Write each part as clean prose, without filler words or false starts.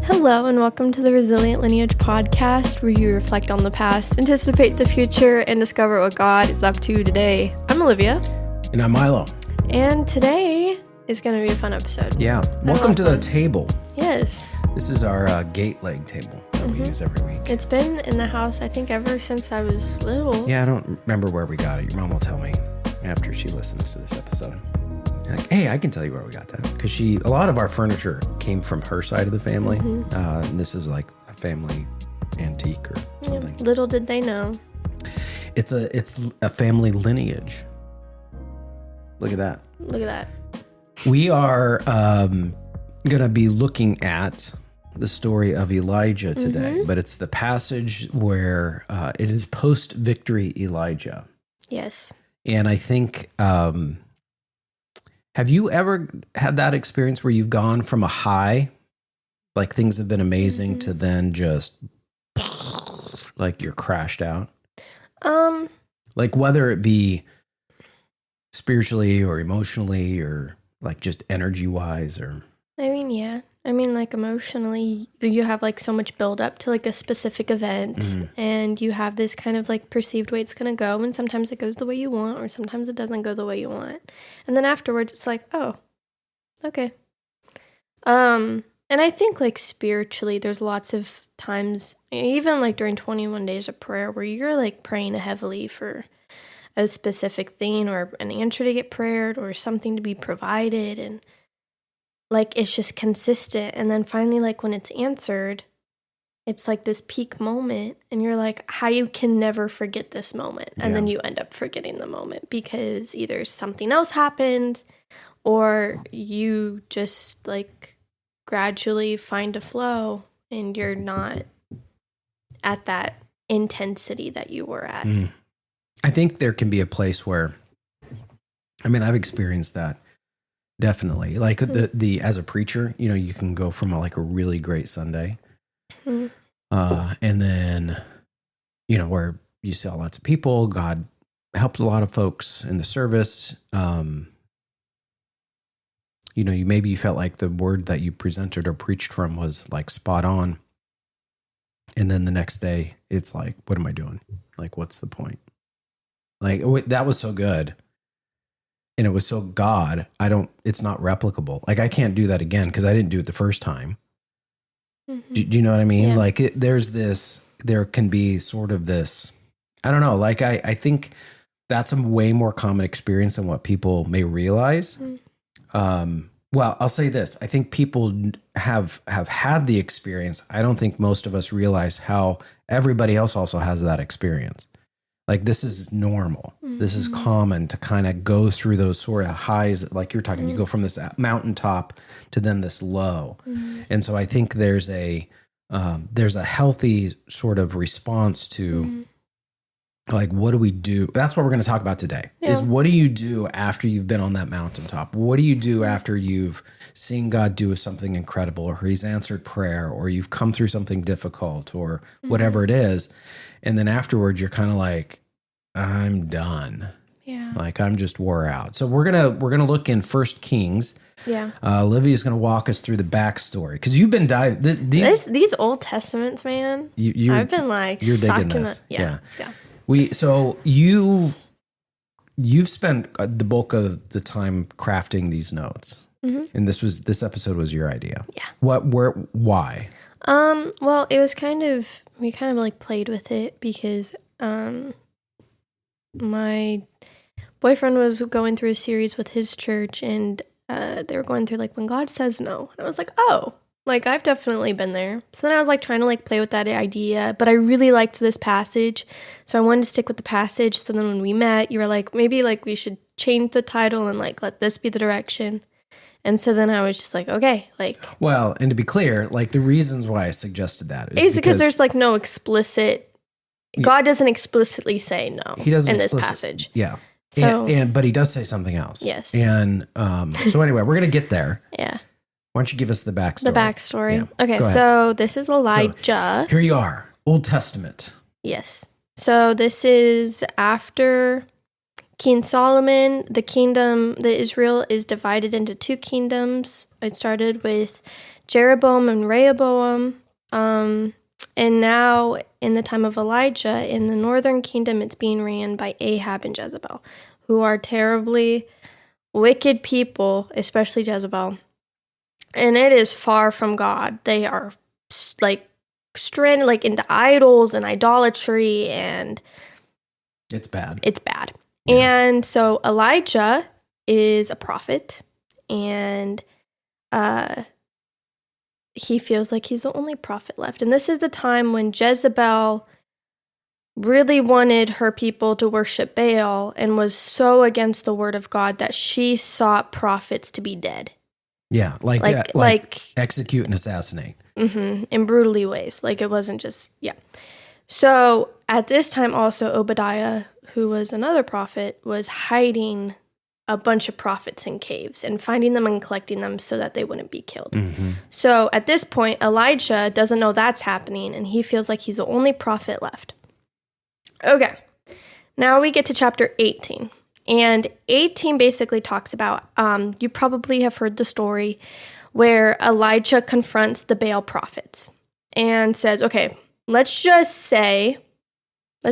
Hello and welcome to the Resilient Lineage podcast, where you reflect on the past, anticipate the future, and discover what God is up to today. I'm Olivia. And I'm Milo. And today is going to be a fun episode. Yeah. Welcome to the table. Yes. This is our gate leg table that we use every week. It's been in the house, I think, ever since I was little. Yeah, I don't remember where we got it. Your mom will tell me after she listens to this episode. Like, hey, I can tell you where we got that. Because a lot of our furniture came from her side of the family. And this is like a family antique or something. Yeah, little did they know. It's a family lineage. Look at that. Look at that. We are going to be looking at the story of Elijah today, but it's the passage where it is post-victory Elijah. Yes. And I think, have you ever had that experience where you've gone from a high, like things have been amazing, to then just like you're crashed out? Like whether it be spiritually or emotionally or like just energy wise or... I mean, yeah. I mean, like emotionally, you have like so much build up to like a specific event and you have this kind of like perceived way it's going to go. And sometimes it goes the way you want or sometimes it doesn't go the way you want. And then afterwards it's like, oh, okay. And I think like spiritually, there's lots of times, even like during 21 days of prayer, where you're like praying heavily for a specific thing or an answer to get prayed or something to be provided, and like it's just consistent. And then finally, like when it's answered, it's like this peak moment and you're like, how you can never forget this moment. And then you end up forgetting the moment because either something else happened or you just like gradually find a flow and you're not at that intensity that you were at. I think there can be a place where, I mean, I've experienced that. Definitely. Like the as a preacher, you know, you can go from a really great Sunday and then, you know, where you saw lots of people, God helped a lot of folks in the service. You know, maybe you felt like the word that you presented or preached from was like spot on. And then the next day it's like, what am I doing? Like, what's the point? Like that was so good. And it was so God, it's not replicable. Like I can't do that again because I didn't do it the first time. Do you know what I mean? Yeah. Like there can be sort of this, I don't know, like I think that's a way more common experience than what people may realize. Well, I'll say this. I think people have had the experience. I don't think most of us realize how everybody else also has that experience. Like this is normal. This is common to kind of go through those sort of highs. Like you're talking, you go from this mountaintop to then this low. And so I think there's a healthy sort of response to like, what do we do? That's what we're going to talk about today is what do you do after you've been on that mountaintop? What do you do after you've seen God do something incredible or he's answered prayer or you've come through something difficult or whatever it is. And then afterwards you're kind of like, I'm done. Yeah. Like I'm just wore out. So we're going to look in 1 Kings. Yeah. Olivia's going to walk us through the backstory because you've been these Old Testaments, man. I've been like, you're digging this. Yeah. So you've spent the bulk of the time crafting these notes, and this episode was your idea. Yeah. Why? Well, it was we kind of like played with it because my boyfriend was going through a series with his church, and they were going through like when God says no, and I was like, oh. Like, I've definitely been there. So then I was, like, trying to, like, play with that idea. But I really liked this passage. So I wanted to stick with the passage. So then when we met, you were like, maybe, like, we should change the title and, like, let this be the direction. And so then I was just like, okay, like. Well, and to be clear, like, the reasons why I suggested that is because there's, like, no explicit. God doesn't explicitly say no he doesn't in this passage. Yeah. So, but he does say something else. Yes. And so anyway, we're going to get there. Yeah. Why don't you give us the backstory? The backstory. Yeah. Okay, so this is Elijah. So here you are, Old Testament. Yes. So this is after King Solomon, the Israel is divided into two kingdoms. It started with Jeroboam and Rehoboam. And now, in the time of Elijah, in the northern kingdom, it's being ran by Ahab and Jezebel, who are terribly wicked people, especially Jezebel. And it is far from God. They are like stranded like into idols and idolatry, and it's bad. It's bad. Yeah. And so Elijah is a prophet, and he feels like he's the only prophet left. And this is the time when Jezebel really wanted her people to worship Baal and was so against the word of God that she sought prophets to be dead. Yeah, like execute and assassinate. Mm-hmm, in brutally ways. Like it wasn't just, yeah. So at this time also Obadiah, who was another prophet, was hiding a bunch of prophets in caves and finding them and collecting them so that they wouldn't be killed. Mm-hmm. So at this point, Elijah doesn't know that's happening, and he feels like he's the only prophet left. Okay, now we get to chapter 18. And 18 basically talks about, you probably have heard the story where Elijah confronts the Baal prophets and says, okay, let's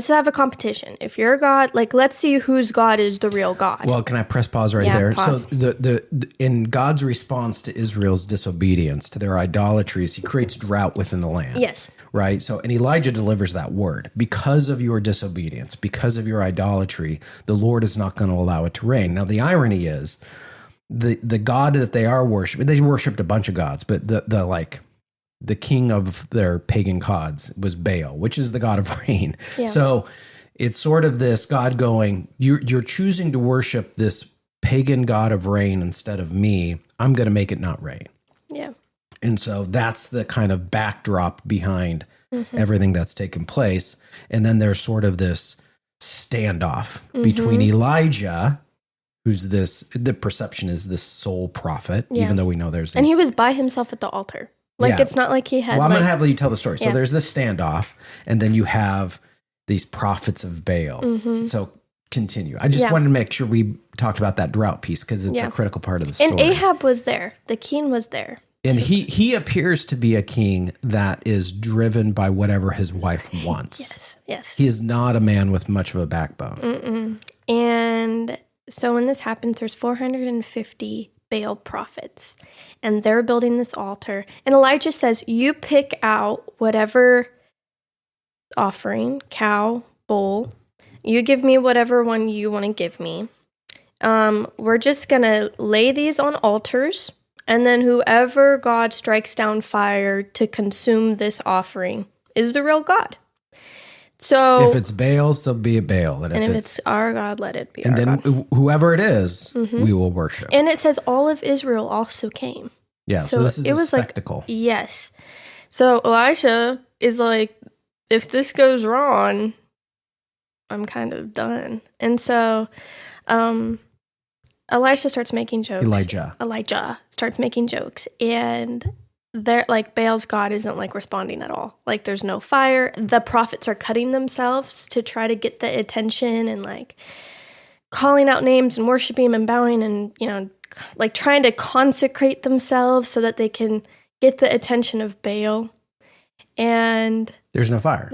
have a competition. If you're a god, like, let's see whose God is the real God. Well, can I press pause right there? Pause. So the in God's response to Israel's disobedience, to their idolatries, he creates drought within the land. Yes. Right? So, and Elijah delivers that word. Because of your disobedience, because of your idolatry, the Lord is not going to allow it to rain. Now, the irony is, the God that they are worshiping, they worshipped a bunch of gods, but the king of their pagan gods was Baal, which is the god of rain. Yeah. So it's sort of this God going, you're choosing to worship this pagan god of rain instead of me. I'm going to make it not rain. Yeah. And so that's the kind of backdrop behind everything that's taken place. And then there's sort of this standoff between Elijah, who's the perception is this sole prophet, even though we know there's this. And he was by himself at the altar. Like, it's not like he had... Well, I'm going to have you tell the story. So there's this standoff, and then you have these prophets of Baal. Mm-hmm. So continue. I just wanted to make sure we talked about that drought piece, because it's a critical part of the story. And Ahab was there. The king was there. And he appears to be a king that is driven by whatever his wife wants. Yes. He is not a man with much of a backbone. Mm-mm. And so when this happens, there's 450 Baal prophets, and they're building this altar. And Elijah says, you pick out whatever offering, cow, bull, you give me whatever one you want to give me. We're just going to lay these on altars, and then whoever God strikes down fire to consume this offering is the real God. So if it's Baal's, there'll be a Baal. And if it's our God, let it be our God. And then whoever it is, we will worship. And it says all of Israel also came. Yeah, so this is a spectacle. Yes. So Elisha is like, if this goes wrong, I'm kind of done. And so Elisha starts making jokes. Elijah starts making jokes. And they're like, Baal's God isn't like responding at all. Like, there's no fire. The prophets are cutting themselves to try to get the attention and like calling out names and worshiping him and bowing and, you know, like trying to consecrate themselves so that they can get the attention of Baal. And there's no fire.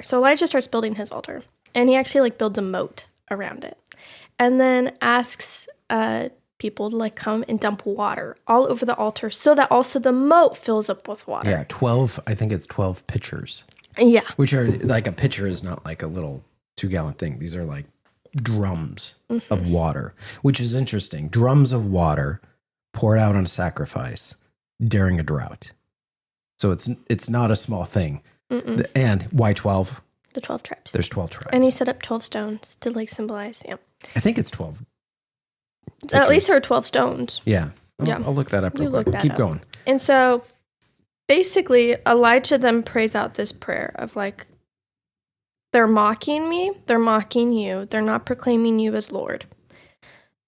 So Elijah starts building his altar, and he actually like builds a moat around it, and then asks people to like come and dump water all over the altar so that also the moat fills up with water. Yeah, 12, I think it's 12 pitchers. Yeah. Which are like, a pitcher is not like a little 2-gallon thing. These are like drums of water, which is interesting. Drums of water poured out on a sacrifice during a drought. So it's not a small thing. And why 12? The 12 tribes. There's 12 tribes. And he set up 12 stones to like symbolize, I think it's 12. At least there are 12 stones. Yeah. I'll look that up real quick. Keep going. And so basically Elijah then prays out this prayer of like, they're mocking me, they're mocking you, they're not proclaiming you as Lord.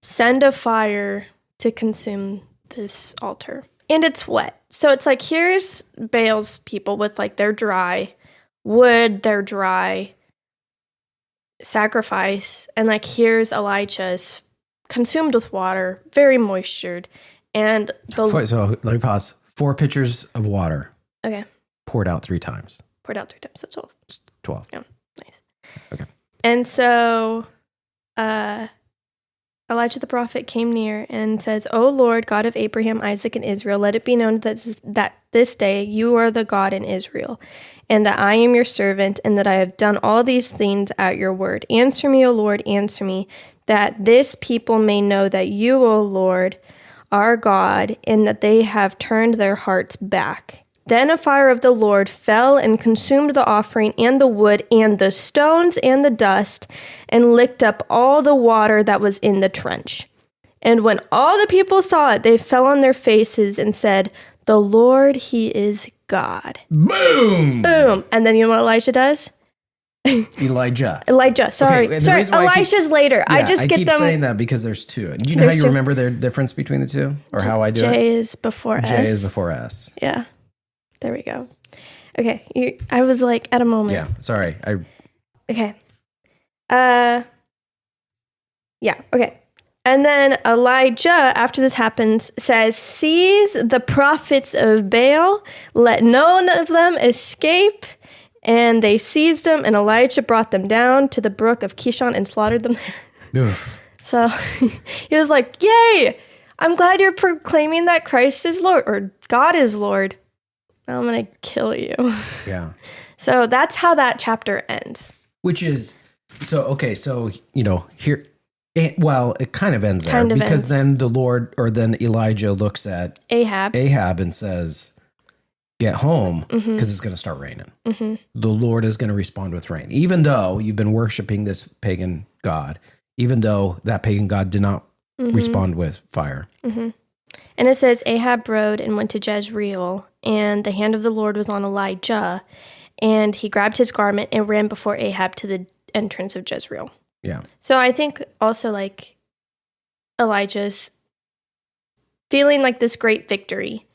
Send a fire to consume this altar. And it's wet. So it's like, here's Baal's people with like their dry wood, their dry sacrifice, and like here's Elijah is consumed with water, very moistured, and So let me pause. 4 pitchers of water. Okay. Poured out 3 times. Poured out 3 times. So 12. It's 12. Yeah. Nice. Okay. And so Elijah the prophet came near and says, O Lord, God of Abraham, Isaac, and Israel, let it be known that this day you are the God in Israel, and that I am your servant, and that I have done all these things at your word. Answer me, O Lord, answer me, that this people may know that you, O Lord, are God, and that they have turned their hearts back. Then a fire of the Lord fell and consumed the offering and the wood and the stones and the dust, and licked up all the water that was in the trench. And when all the people saw it, they fell on their faces and said, the Lord, he is God. Boom! Boom. And then you know what Elijah does? Elijah. Sorry. Okay, Sorry, Elisha's later. Yeah, I keep saying that because there's 2. Do you know how you remember the difference between the 2? Or how I do it? J is before S. J is before S. Yeah. There we go. Okay. I was like at a moment. Yeah. Sorry. Okay. Yeah. Okay. And then Elijah, after this happens, says, seize the prophets of Baal, let none of them escape. And they seized them, and Elijah brought them down to the brook of Kishon and slaughtered them there. So he was like, yay, I'm glad you're proclaiming that Christ is Lord, or God is Lord. Now I'm going to kill you. Yeah. So that's how that chapter ends. Which is, so here, it kind of ends there. Because then then Elijah looks at Ahab and says, get home, because it's going to start raining. Mm-hmm. The Lord is going to respond with rain. Even though you've been worshiping this pagan god, even though that pagan god did not respond with fire. Mm-hmm. And it says, Ahab rode and went to Jezreel, and the hand of the Lord was on Elijah, and he grabbed his garment and ran before Ahab to the entrance of Jezreel. Yeah. So I think also like Elijah's feeling like this great victory,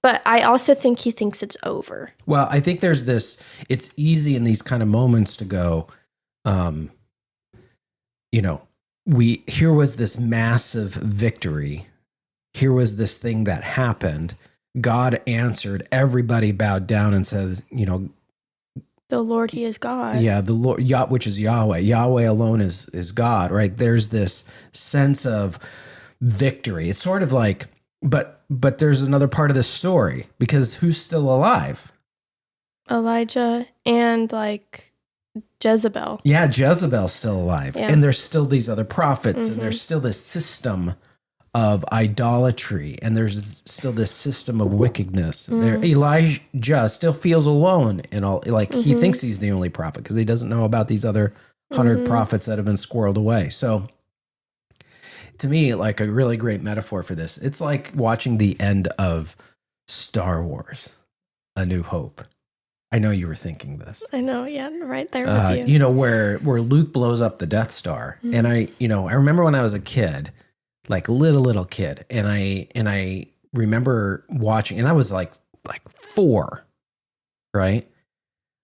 but I also think he thinks it's over. Well, I think there's this, it's easy in these kind of moments to go, here was this massive victory. Here was this thing that happened. God answered. Everybody bowed down and said, the Lord, he is God. Yeah, the Lord, which is Yahweh. Yahweh alone is God, right? There's this sense of victory. It's sort of like, but there's another part of this story, because who's still alive? Elijah and like Jezebel. Yeah, Jezebel's still alive. Yeah. And there's still these other prophets, and there's still this system of idolatry, and there's still this system of wickedness. There, Elijah still feels alone in all, like he thinks he's the only prophet because he doesn't know about these other 100 prophets that have been squirreled away. So to me, like a really great metaphor for this, it's like watching the end of Star Wars, A New Hope. I know you were thinking this. I know, yeah, right there with you. Where Luke blows up the Death Star. And I remember when I was a kid, like little kid, and I remember watching, and I was like 4, right?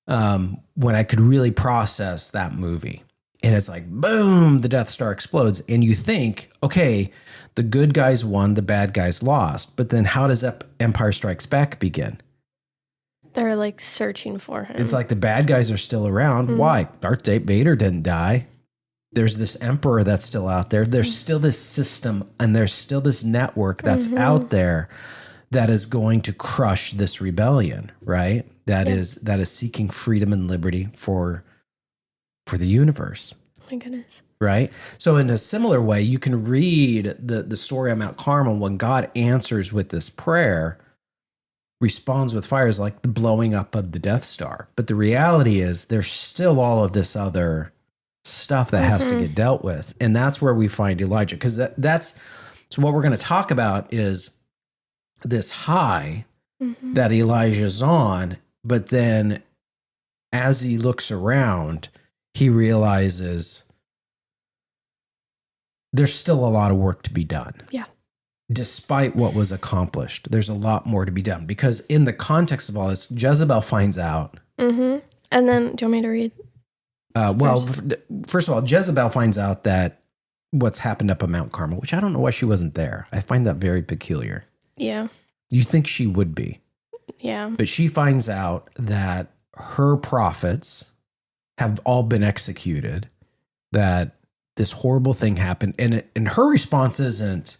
When I could really process that movie. And it's like, boom, the Death Star explodes. And you think, okay, the good guys won, the bad guys lost. But then how does Empire Strikes Back begin? They're like searching for him. It's like the bad guys are still around. Why? Darth Vader didn't die. There's this emperor that's still out there. There's still this system, and there's still this network that's out there that is going to crush this rebellion, right? That is seeking freedom and liberty for the universe. Oh my goodness. Right? So in a similar way, you can read the story on Mount Carmel when God answers with this prayer, responds with fire, is like the blowing up of the Death Star. But the reality is there's still all of this other stuff that has to get dealt with. And that's where we find Elijah. Because that's so what we're going to talk about is this high that Elijah's on, but then as he looks around, he realizes there's still a lot of work to be done. Yeah. Despite what was accomplished, there's a lot more to be done. Because in the context of all this, Jezebel finds out. And then, do you want me to read? First of all, Jezebel finds out that what's happened up on Mount Carmel, which I don't know why she wasn't there. I find that very peculiar. Yeah. You think she would be. Yeah. But she finds out that her prophets have all been executed, that this horrible thing happened. And her response isn't,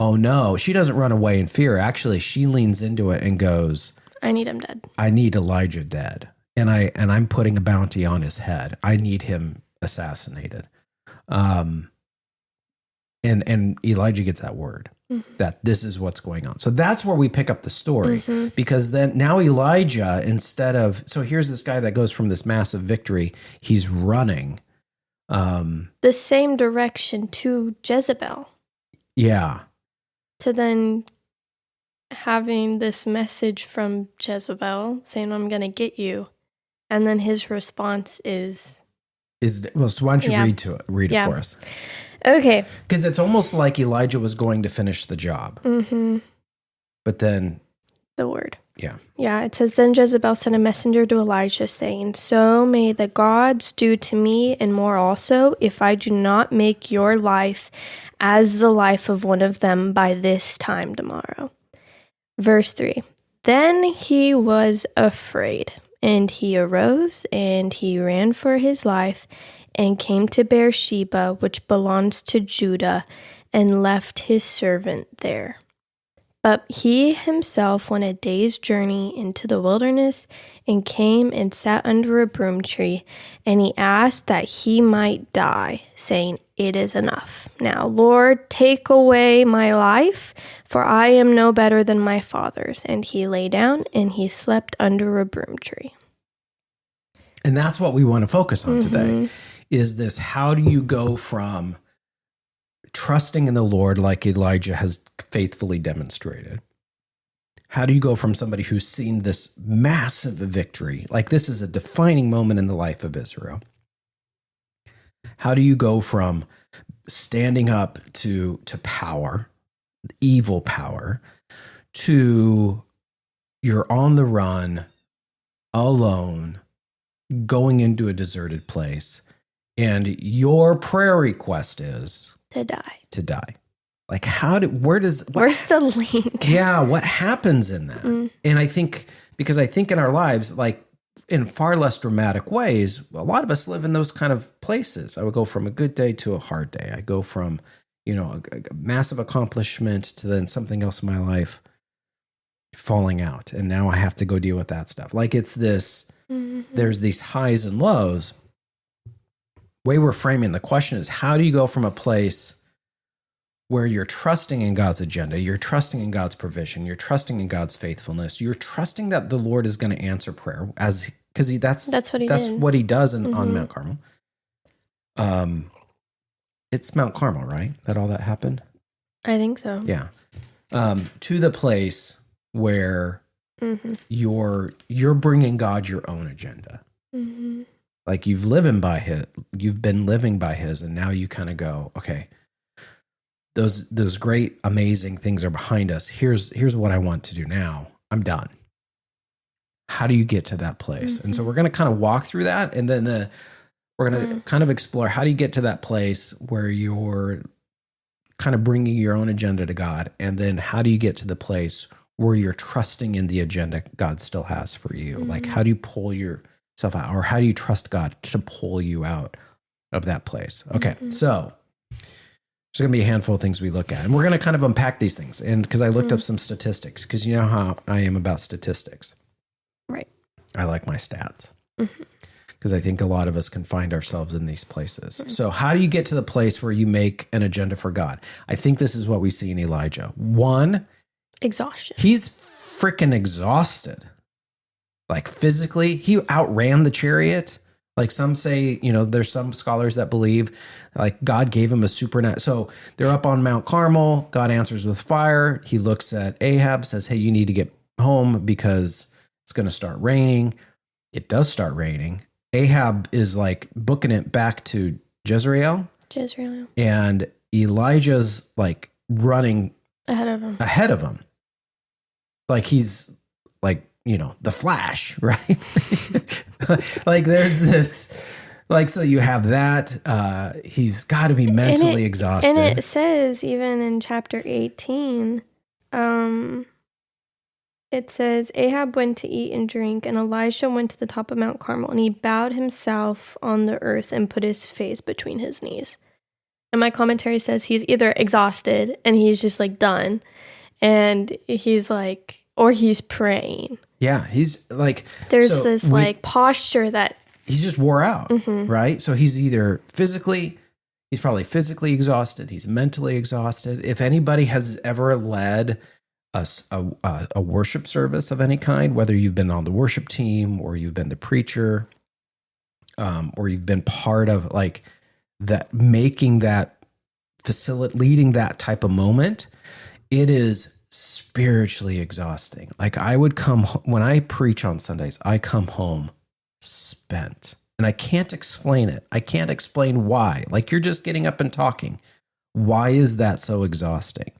oh no, she doesn't run away in fear. Actually, she leans into it and goes, I need him dead. I need Elijah dead. And I'm putting a bounty on his head. I need him assassinated. And Elijah gets that word that this is what's going on. So that's where we pick up the story, because then now Elijah, so here's this guy that goes from this massive victory. He's running. The same direction to Jezebel. Yeah. To then having this message from Jezebel saying, I'm going to get you. And then his response is so why don't you read it for us? Okay. Because it's almost like Elijah was going to finish the job. But then the word. Yeah. Yeah, it says, then Jezebel sent a messenger to Elijah saying, so may the gods do to me and more also, if I do not make your life as the life of one of them by this time tomorrow. Verse 3, then he was afraid, and he arose, and he ran for his life, and came to Beersheba, which belongs to Judah, and left his servant there. But he himself went a day's journey into the wilderness, and came and sat under a broom tree, and he asked that he might die, saying, it is enough. Now, Lord, take away my life, for I am no better than my fathers. And he lay down, and he slept under a broom tree. And that's what we want to focus on today, is this: how do you go from trusting in the Lord like Elijah has faithfully demonstrated? How do you go from somebody who's seen this massive victory, like this is a defining moment in the life of Israel? How do you go from standing up to power, evil power, to you're on the run, alone, going into a deserted place, and your prayer request is to die? Like, where's the link? Yeah, what happens in that? And I think in our lives, like in far less dramatic ways, a lot of us live in those kind of places. I would go from a good day to a hard day. I go from, a massive accomplishment to then something else in my life falling out. And now I have to go deal with that stuff. Like it's this, there's these highs and lows. Way we're framing the question is, how do you go from a place where you're trusting in God's agenda, you're trusting in God's provision, you're trusting in God's faithfulness, you're trusting that the Lord is going to answer prayer, because that's what he does on Mount Carmel. It's Mount Carmel, right? That all that happened? I think so. Yeah. To the place where you're bringing God your own agenda. Like you've been living by his, and now you kind of go, okay, those great, amazing things are behind us. Here's what I want to do now. I'm done. How do you get to that place? And so we're going to kind of walk through that, and then we're going to kind of explore, how do you get to that place where you're kind of bringing your own agenda to God, and then how do you get to the place where you're trusting in the agenda God still has for you? Like, how do you pull yourself out, or how do you trust God to pull you out of that place? Okay, so there's going to be a handful of things we look at, and we're going to kind of unpack these things. And because I looked up some statistics, because you know how I am about statistics. Right. I like my stats, because I think a lot of us can find ourselves in these places. So how do you get to the place where you make an agenda for God? I think this is what we see in Elijah. One, exhaustion. He's freaking exhausted. Like physically, he outran the chariot. Like some say, there's some scholars that believe like God gave him a supernatural. So they're up on Mount Carmel. God answers with fire. He looks at Ahab, says, hey, you need to get home because it's going to start raining. It does start raining. Ahab is like booking it back to Jezreel. And Elijah's like running ahead of him. Like he's like, the Flash, right? Like there's this Like, so you have that. He's got to be mentally exhausted. And it says, even in chapter 18, it says, Ahab went to eat and drink, and Elijah went to the top of Mount Carmel, and he bowed himself on the earth and put his face between his knees. And my commentary says he's either exhausted and he's just like done, and he's like, or he's praying. Yeah, he's like, there's this like posture that he's just wore out, right? So he's either he's probably physically exhausted. He's mentally exhausted. If anybody has ever led a worship service of any kind, whether you've been on the worship team or you've been the preacher, or you've been part of like that, making that leading that type of moment, it is spiritually exhausting. Like I would when I preach on Sundays, I come home spent, and I can't explain it. I can't explain why. Like you're just getting up and talking. Why is that so exhausting?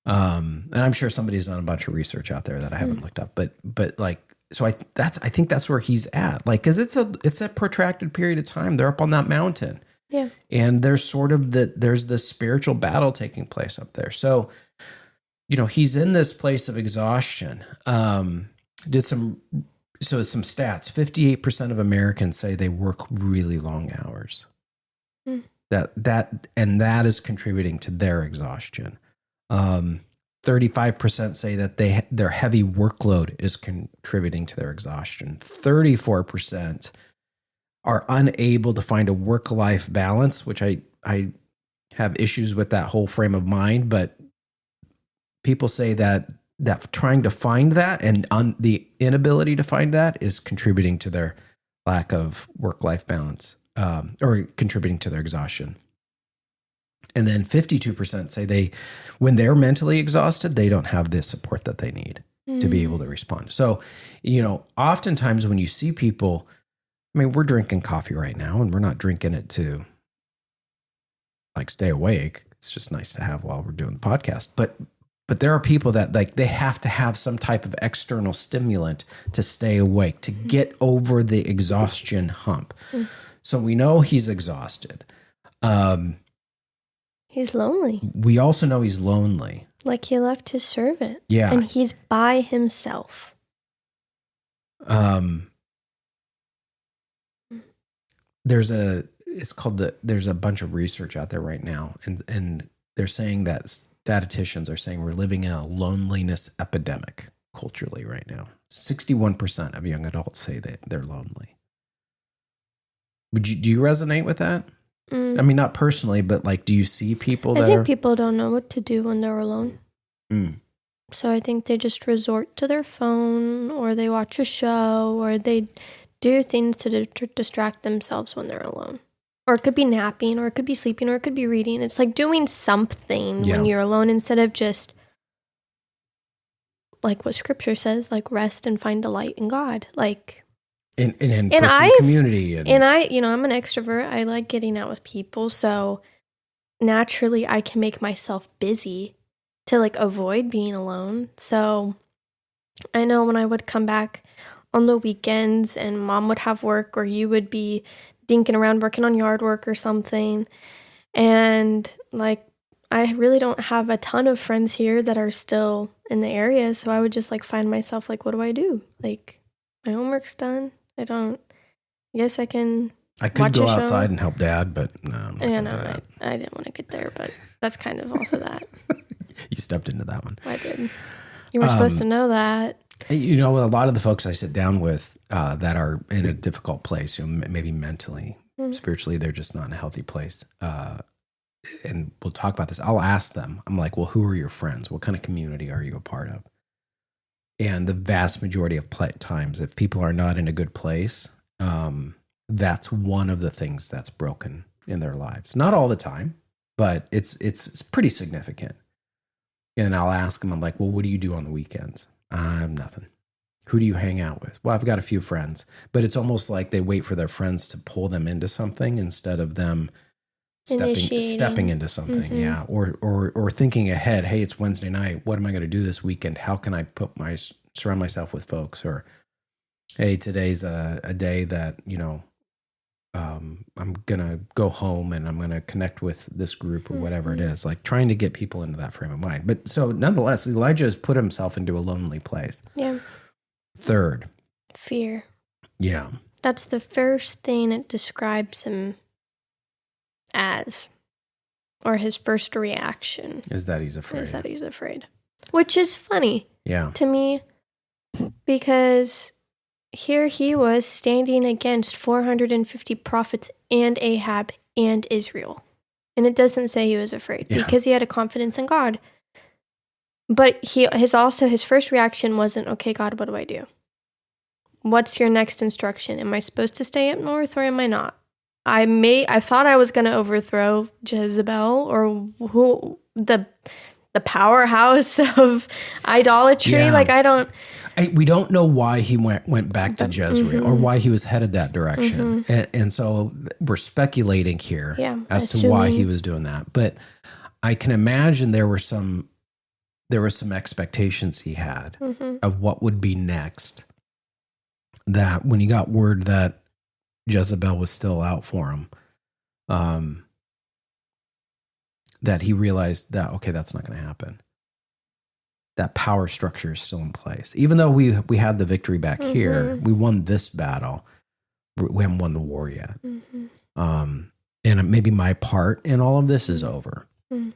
And I'm sure somebody's done a bunch of research out there that I haven't looked up, but like, so I think that's where he's at. Like, cause it's a protracted period of time. They're up on that mountain. Yeah. And there's there's this spiritual battle taking place up there. So, he's in this place of exhaustion. Did some stats. 58% of Americans say they work really long hours. That is contributing to their exhaustion. 35% say that their heavy workload is contributing to their exhaustion. 34% are unable to find a work-life balance, which I have issues with that whole frame of mind, but people say that trying to find that and the inability to find that is contributing to their lack of work-life balance, or contributing to their exhaustion. And then 52% say when they're mentally exhausted, they don't have the support that they need to be able to respond. So, oftentimes when you see people, I mean, we're drinking coffee right now, and we're not drinking it to like stay awake. It's just nice to have while we're doing the podcast. But there are people that like they have to have some type of external stimulant to stay awake, to get over the exhaustion hump. So we know he's exhausted. He's lonely. We also know he's lonely. Like he left his servant. Yeah. And he's by himself. There's a bunch of research out there right now, and they're saying that statisticians are saying we're living in a loneliness epidemic culturally right now. 61% of young adults say that they're lonely. Do you resonate with that? I mean, not personally, but like, do you see people I think people don't know what to do when they're alone. So I think they just resort to their phone, or they watch a show, or they do things to distract themselves when they're alone. Or it could be napping, or it could be sleeping, or it could be reading. It's like doing something when you're alone, instead of just like what scripture says, like rest and find delight in God. Like, and pursue community. And I, I'm an extrovert. I like getting out with people. So naturally I can make myself busy to like avoid being alone. So I know when I would come back on the weekends and mom would have work, or you would be dinking around working on yard work or something. And like, I really don't have a ton of friends here that are still in the area. So I would just like find myself like, what do I do? Like, my homework's done. I guess I can. I could go outside and help Dad, but no. I didn't want to get there, but that's kind of also that. You stepped into that one. I did. You were supposed to know that. A lot of the folks I sit down with that are in a difficult place, maybe mentally, spiritually, they're just not in a healthy place. And we'll talk about this. I'll ask them. I'm like, well, who are your friends? What kind of community are you a part of? And the vast majority of times, if people are not in a good place, that's one of the things that's broken in their lives. Not all the time, but it's pretty significant. And I'll ask them, I'm like, well, what do you do on the weekends? Nothing. Who do you hang out with? Well, I've got a few friends, but it's almost like they wait for their friends to pull them into something instead of them stepping into something. Yeah. Or thinking ahead. Hey, it's Wednesday night. What am I going to do this weekend? How can I surround myself with folks? Or, hey, today's a day that, I'm going to go home and I'm going to connect with this group or whatever it is, like trying to get people into that frame of mind. But so nonetheless, Elijah has put himself into a lonely place. Yeah. Third. Fear. Yeah. That's the first thing it describes him as, or his first reaction. Is that he's afraid. Which is funny. Yeah. To me, because here he was standing against 450 prophets and Ahab and Israel. And it doesn't say he was afraid because he had a confidence in God. But his first reaction wasn't, okay, God, what do I do? What's your next instruction? Am I supposed to stay up north or am I not? I thought I was going to overthrow Jezebel or the powerhouse of idolatry. Yeah. Like we don't know why he went back to Jezreel or why he was headed that direction. And so we're speculating here as to why he was doing that. But I can imagine there were some expectations he had of what would be next. That when he got word that Jezebel was still out for him, that he realized that, okay, that's not going to happen. That power structure is still in place. Even though we had the victory back here, we won this battle. We haven't won the war yet. And maybe my part in all of this is over. And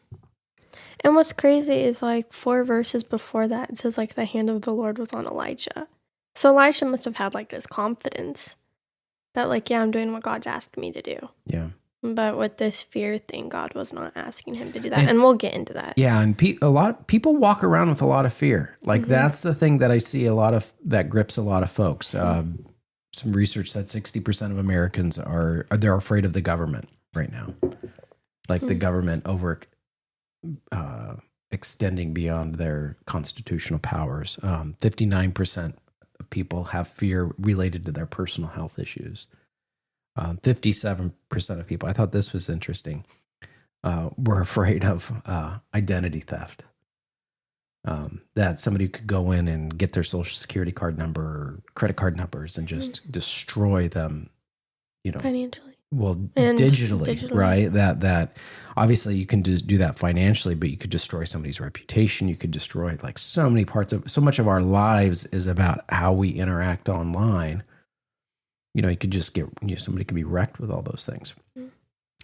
what's crazy is like 4 verses before that, it says like the hand of the Lord was on Elijah. So Elisha must have had like this confidence that like, yeah, I'm doing what God's asked me to do. Yeah. But with this fear thing, God was not asking him to do that. And we'll get into that. Yeah. And a lot of people walk around with a lot of fear. Like that's the thing that I see that grips a lot of folks. Some research said 60% of Americans they're afraid of the government right now. Like the government extending beyond their constitutional powers. 59% of people have fear related to their personal health issues. 57% of people, I thought this was interesting, were afraid of identity theft. That somebody could go in and get their social security card number or credit card numbers and just destroy them, financially. Well, and digitally, right? That obviously you can do that financially, but you could destroy somebody's reputation. You could destroy like so much of our lives is about how we interact online. You could just somebody could be wrecked with all those things.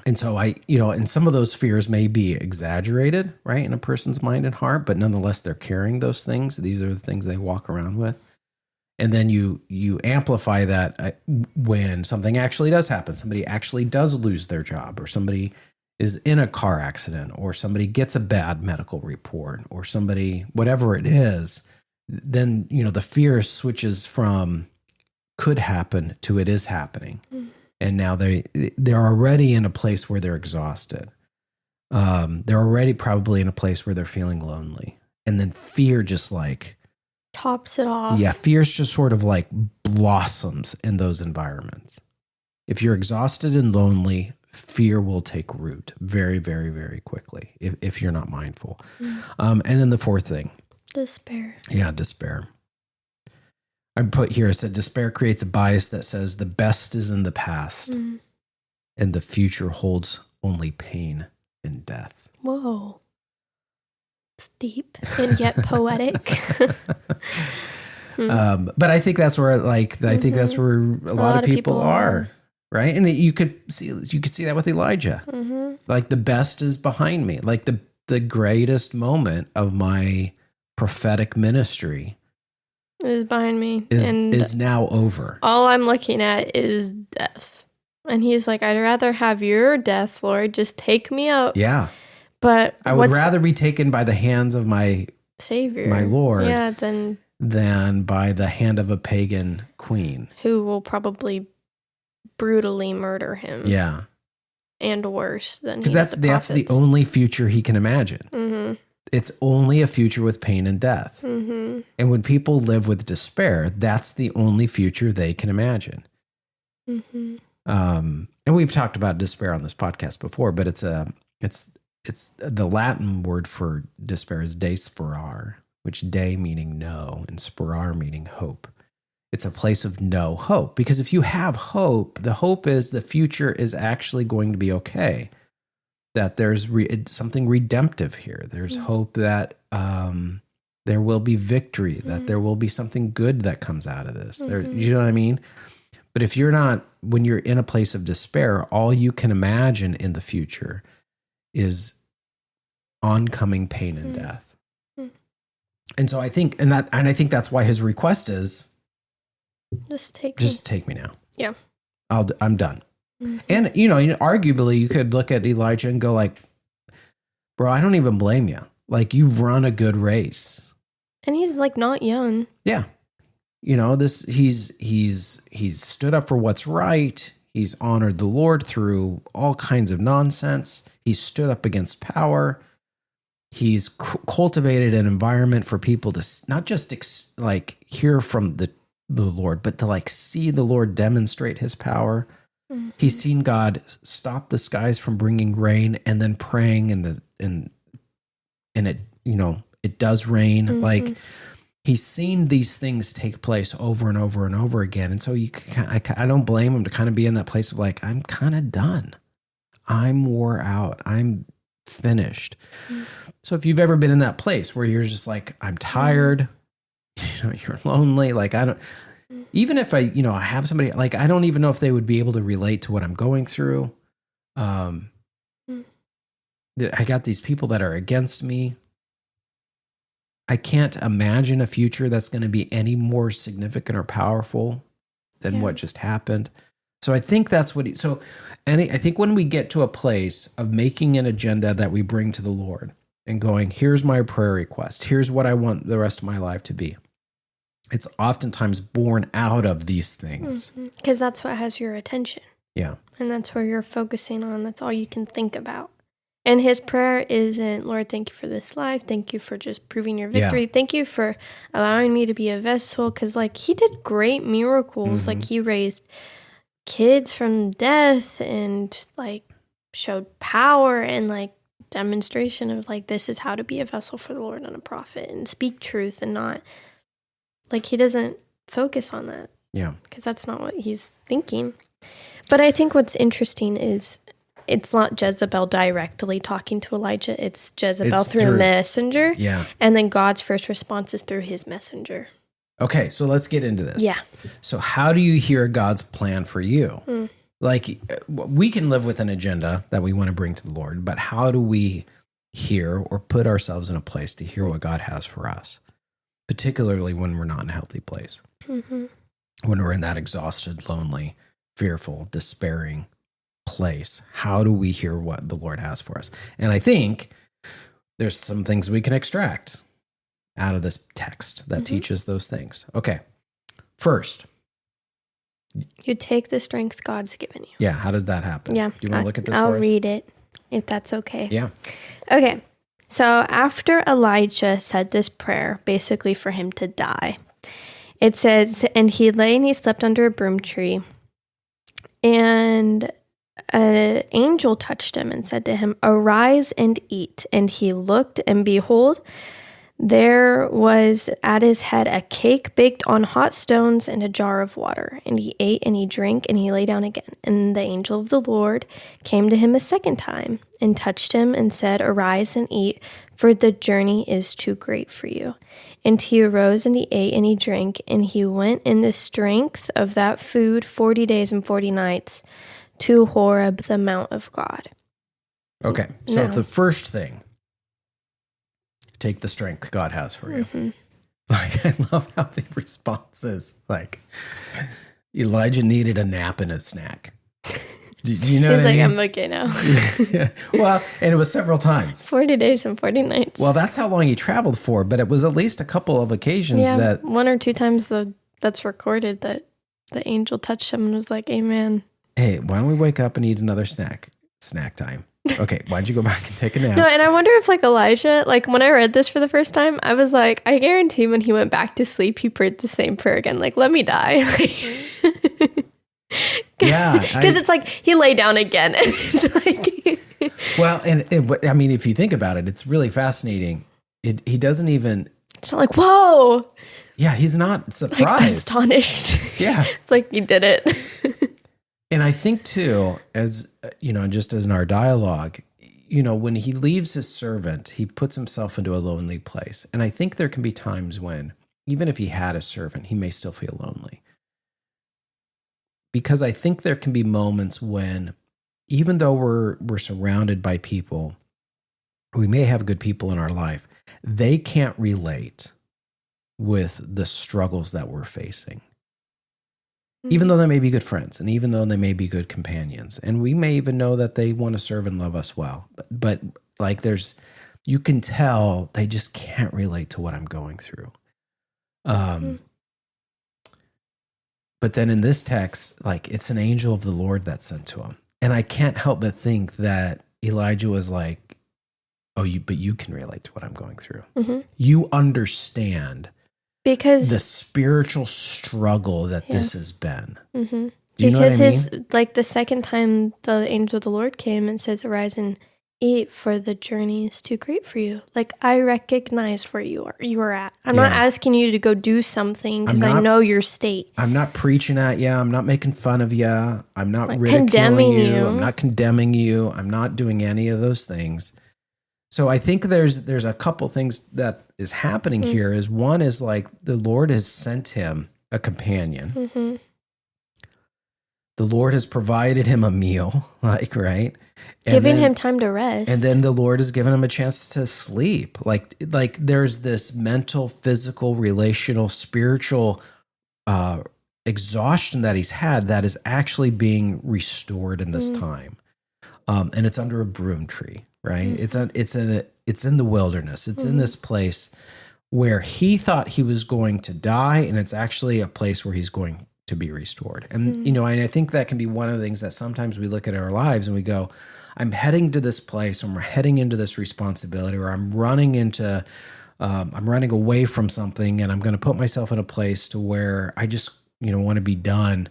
And so and some of those fears may be exaggerated, right, in a person's mind and heart, but nonetheless, they're carrying those things. These are the things they walk around with. And then you amplify that when something actually does happen. Somebody actually does lose their job, or somebody is in a car accident, or somebody gets a bad medical report, or somebody, whatever it is, then, the fear switches from could happen to it is happening. And now they're already in a place where they're exhausted. They're already probably in a place where they're feeling lonely. And then fear just like tops it off. Yeah, fear's just sort of like blossoms in those environments. If you're exhausted and lonely, fear will take root very, very, very quickly if you're not mindful. And then the fourth thing. Despair. Yeah, despair. I put here, I said, despair creates a bias that says the best is in the past and the future holds only pain and death. Whoa. It's deep and yet poetic. But I think that's where that's where a lot of people are, right? And you could see that with Elijah. Like the best is behind me. Like the greatest moment of my prophetic ministry is behind me is now over. All I'm looking at is death. And he's like, I'd rather have your death, Lord. Just take me up. Yeah. But I would rather be taken by the hands of my Savior, my Lord, than by the hand of a pagan queen who will probably brutally murder him. Yeah. And worse than because that's the only future he can imagine. It's only a future with pain and death. And when people live with despair, that's the only future they can imagine. And we've talked about despair on this podcast before, but it's the Latin word for despair is desperar, which de meaning no and sperar meaning hope. It's a place of no hope. Because if you have hope, the hope is the future is actually going to be okay. That there's something redemptive here. There's hope that there will be victory, that there will be something good that comes out of this. You know what I mean? But if you're not, when you're in a place of despair, all you can imagine in the future is oncoming pain and death. And so I think, and I think that's why his request is just take me now. Yeah. I'm done. And, arguably you could look at Elijah and go like, bro, I don't even blame you. Like, you've run a good race. And he's like not young. Yeah. He's stood up for what's right. He's honored the Lord through all kinds of nonsense. He's stood up against power. He's cultivated an environment for people to not just hear from the Lord, but to see the Lord demonstrate his power. He's seen God stop the skies from bringing rain, and then praying and it it does rain. He's seen these things take place over and over and over again. And so I don't blame him to kind of be in that place of I'm kind of done. I'm wore out. I'm finished. So if you've ever been in that place where you're just I'm tired, you're lonely. Even if I have somebody, I don't even know if they would be able to relate to what I'm going through. I got these people that are against me. I can't imagine a future that's going to be any more significant or powerful than what just happened. So I think that's what I think when we get to a place of making an agenda that we bring to the Lord and going, here's my prayer request, here's what I want the rest of my life to be, it's oftentimes born out of these things. Because that's what has your attention. Yeah. And that's where you're focusing on. That's all you can think about. And his prayer isn't, Lord, thank you for this life. Thank you for just proving your victory. Yeah. Thank you for allowing me to be a vessel. Because, he did great miracles. He raised kids from death and, showed power and, demonstration of, this is how to be a vessel for the Lord and a prophet and speak truth and not, he doesn't focus on that. Yeah. Because that's not what he's thinking. But I think what's interesting is, it's not Jezebel directly talking to Elijah. It's Jezebel through a messenger. Yeah. And then God's first response is through his messenger. Okay, so let's get into this. Yeah. So how do you hear God's plan for you? We can live with an agenda that we want to bring to the Lord, but how do we hear or put ourselves in a place to hear what God has for us, particularly when we're not in a healthy place, when we're in that exhausted, lonely, fearful, despairing place? How do we hear what the Lord has for us? And I think there's some things we can extract out of this text that teaches those things. Okay. First, you take the strength God's given you. Yeah. How does that happen? Yeah. Do you want to look at this I'll for us? read it if that's okay. Yeah. Okay. So after Elijah said this prayer, basically for him to die, it says, and he lay and he slept under a broom tree, and an angel touched him and said to him, arise and eat. And he looked, and behold, there was at his head a cake baked on hot stones and a jar of water. And he ate and he drank and he lay down again. And the angel of the Lord came to him a second time and touched him and said, arise and eat, for the journey is too great for you. And he arose and he ate and he drank, and he went in the strength of that food 40 days and 40 nights to Horeb, the mount of God. Okay. So the first thing, take the strength God has for you. I love how the response is Elijah needed a nap and a snack. Do you know what I mean? I'm okay now. Yeah. Well, and it was several times. 40 days and 40 nights. Well, that's how long he traveled for, but it was at least a couple of occasions that... one or two times that's recorded that the angel touched him and was like, amen. Hey, why don't we wake up and eat another snack? Snack time. Okay, why'd you go back and take a nap? No, and I wonder if Elijah, when I read this for the first time, I was like, I guarantee when he went back to sleep, he prayed the same prayer again. Let me die. Yeah. Because it's he lay down again. It's well, and if you think about it, it's really fascinating. He doesn't even... It's not like, whoa, Yeah, he's not surprised. like astonished. Yeah. It's like, you did it. And I think too, as just as in our dialogue, when he leaves his servant, he puts himself into a lonely place. And I think there can be times when, even if he had a servant, he may still feel lonely. Because I think there can be moments when, even though we're surrounded by people, we may have good people in our life, they can't relate with the struggles that we're facing. Even though they may be good friends, and even though they may be good companions, and we may even know that they want to serve and love us well, but like you can tell they just can't relate to what I'm going through. But then in this text, like, it's an angel of the Lord that's sent to him, and I can't help but think that Elijah was like, "Oh, but you can relate to what I'm going through. Mm-hmm. You understand." Because the spiritual struggle that this has been. Mm-hmm. Do you know what I mean? Like the second time the angel of the Lord came and says, "Arise and eat, for the journey is too great for you." Like, I recognize where you are at. I'm not asking you to go do something because I know your state. I'm not preaching at you. I'm not making fun of you. I'm not ridiculing you. I'm not condemning you. I'm not doing any of those things. So I think there's a couple things that is happening here. Is one is like the Lord has sent him a companion. Mm-hmm. The Lord has provided him a meal, like, right? Giving him time to rest. And then the Lord has given him a chance to sleep. Like there's this mental, physical, relational, spiritual exhaustion that he's had that is actually being restored in this time. And it's under a broom tree. Right. Mm-hmm. It's in the wilderness. It's in this place where he thought he was going to die, and it's actually a place where he's going to be restored. And and I think that can be one of the things that sometimes we look at our lives and we go, I'm heading to this place, and we're heading into this responsibility, or I'm running away from something, and I'm going to put myself in a place to where I just want to be done.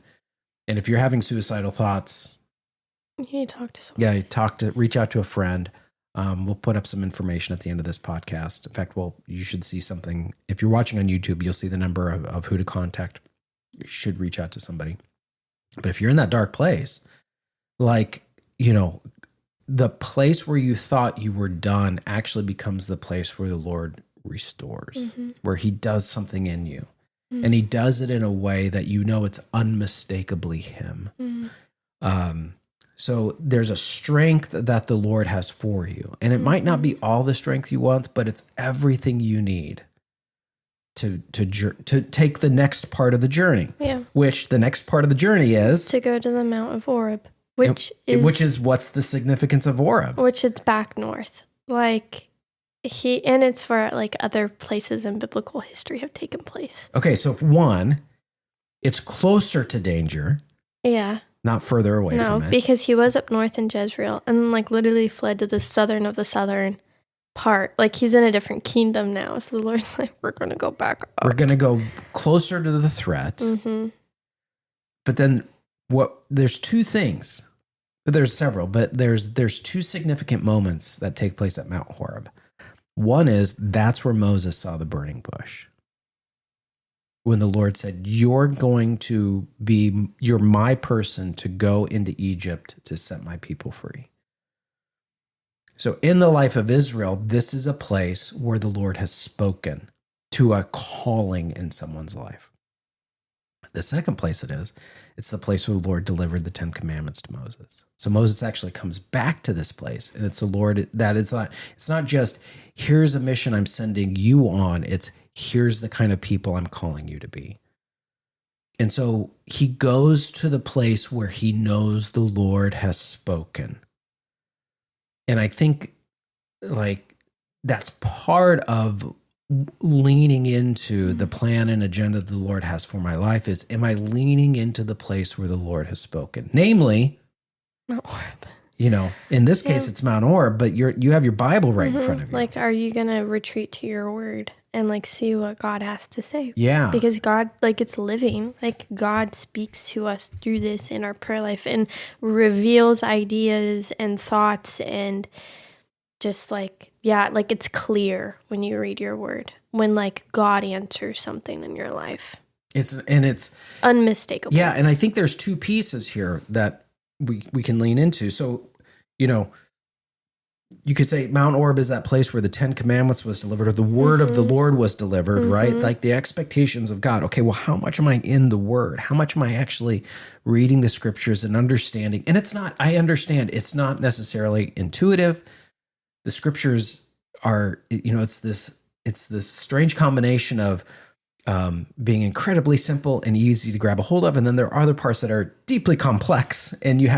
And if you're having suicidal thoughts, you talk to someone. Reach out to a friend. We'll put up some information at the end of this podcast. In fact, you should see something. If you're watching on YouTube, you'll see the number of who to contact. You should reach out to somebody. But if you're in that dark place, like, the place where you thought you were done actually becomes the place where the Lord restores, where he does something in you. And he does it in a way that it's unmistakably him. So there's a strength that the Lord has for you. And it might not be all the strength you want, but it's everything you need to take the next part of the journey. Yeah. Which the next part of the journey is to go to the Mount of Oreb, which is what's the significance of Oreb? Which it's back north. Like and it's where like other places in biblical history have taken place. Okay, so one, it's closer to danger. Yeah. Not further away from it. No, because he was up north in Jezreel and like literally fled to the southern of the southern part. Like, he's in a different kingdom now. So the Lord's like, we're going to go back up. We're going to go closer to the threat. Mm-hmm. But then there's two things. But there's several. But there's two significant moments that take place at Mount Horeb. One is that's where Moses saw the burning bush. When the Lord said, you're my person to go into Egypt to set my people free. So in the life of Israel, this is a place where the Lord has spoken to a calling in someone's life. The second place it's the place where the Lord delivered the 10 Commandments to Moses. So Moses actually comes back to this place, and it's the Lord that it's not just, here's a mission I'm sending you on, it's here's the kind of people I'm calling you to be. And so he goes to the place where he knows the Lord has spoken. And I think like that's part of leaning into the plan and agenda the Lord has for my life is, am I leaning into the place where the Lord has spoken? Namely, Mount Oreb. In this case, it's Mount Oreb, but you have your Bible right in front of you. Like, are you going to retreat to your word and like see what God has to say? Yeah. Because God, like, it's living. Like, God speaks to us through this in our prayer life and reveals ideas and thoughts and just like Yeah, like it's clear when you read your word, when like God answers something in your life. It's unmistakable. Yeah, and I think there's two pieces here that we can lean into. So, you could say Mount Orb is that place where the 10 Commandments was delivered, or the word of the Lord was delivered, right? Like the expectations of God. Okay, well, how much am I in the word? How much am I actually reading the scriptures and understanding? And I understand it's not necessarily intuitive. The scriptures are, it's this strange combination of being incredibly simple and easy to grab a hold of. And then there are other parts that are deeply complex, and you don't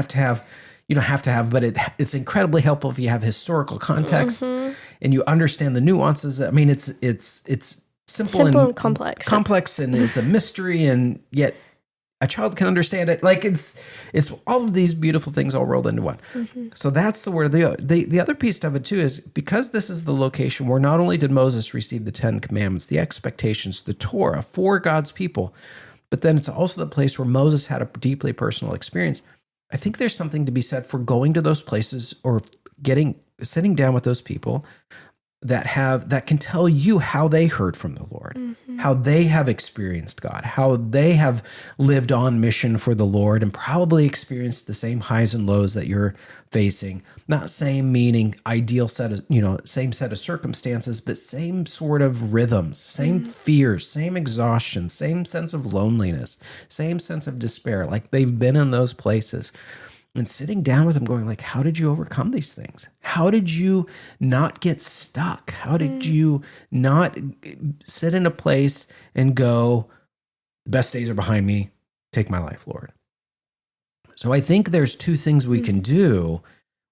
have to have, but it's incredibly helpful if you have historical context and you understand the nuances. I mean, it's simple and complex, and it's a mystery, and yet a child can understand it. Like it's all of these beautiful things all rolled into one. So that's the word. The other piece of it too is, because this is the location where not only did Moses receive the 10 Commandments, the expectations, the Torah for God's people, but then it's also the place where Moses had a deeply personal experience. I think there's something to be said for going to those places or sitting down with those people that can tell you how they heard from the Lord, how they have experienced God, how they have lived on mission for the Lord, and probably experienced the same highs and lows that you're facing. Not same meaning ideal set of, same set of circumstances, but same sort of rhythms, same fears, same exhaustion, same sense of loneliness, same sense of despair. Like they've been in those places. And sitting down with them going like, how did you overcome these things? How did you not get stuck? How did you not sit in a place and go, the best days are behind me, take my life, Lord? So I think there's two things we can do